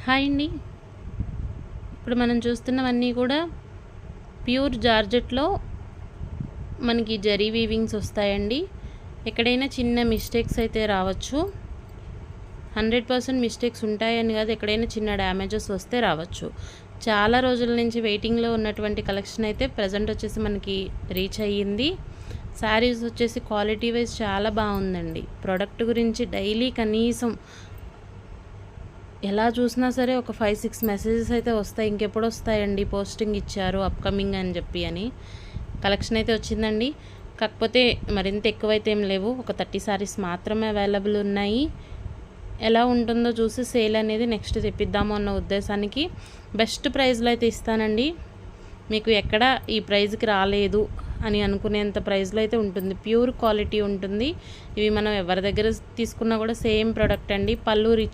Hi అండి. ఇప్పుడు మనం చూస్తున్నవన్నీ కూడా ప్యూర్ జార్జెట్‌లో మనకి జరీ వీవింగ్స్ వస్తాయండి. ఎక్కడైనా చిన్న మిస్టేక్స్ అయితే రావచ్చు. 100% మిస్టేక్స్ ఉంటాయని కాదు, ఎక్కడైనా చిన్న డ్యామేజెస్ వస్తే రావచ్చు. చాలా రోజుల నుంచి వెయిటింగ్‌లో ఉన్నటువంటి కలెక్షన్ అయితే ప్రెజెంట్ వచ్చేసి మనకి రీచ్ అయ్యింది. శారీస్ వచ్చేసి క్వాలిటీ వైజ్ చాలా బాగుందండి. ప్రోడక్ట్ గురించి డైలీ కనీసం ఎలా చూసినా సరే ఒక 5, 6 మెసేజెస్ అయితే వస్తాయి. ఇంకెప్పుడు వస్తాయండి, పోస్టింగ్ ఇచ్చారు అప్కమింగ్ అని చెప్పి అని. కలెక్షన్ అయితే వచ్చిందండి. కాకపోతే మరింత ఎక్కువైతే ఏం లేవు. ఒక 30 సారీస్ మాత్రమే అవైలబుల్ ఉన్నాయి. ఎలా ఉంటుందో చూసి సేల్ అనేది నెక్స్ట్ తెప్పిద్దాము అన్న ఉద్దేశానికి బెస్ట్ ప్రైస్లో అయితే ఇస్తానండి. మీకు ఎక్కడ ఈ ప్రైస్కి రాలేదు అని అనుకునేంత ప్రైస్లో అయితే ఉంటుంది. ప్యూర్ క్వాలిటీ ఉంటుంది. ఇవి మనం ఎవరి దగ్గర తీసుకున్నా కూడా సేమ్ ప్రోడక్ట్ అండి. పళ్ళు రిచ్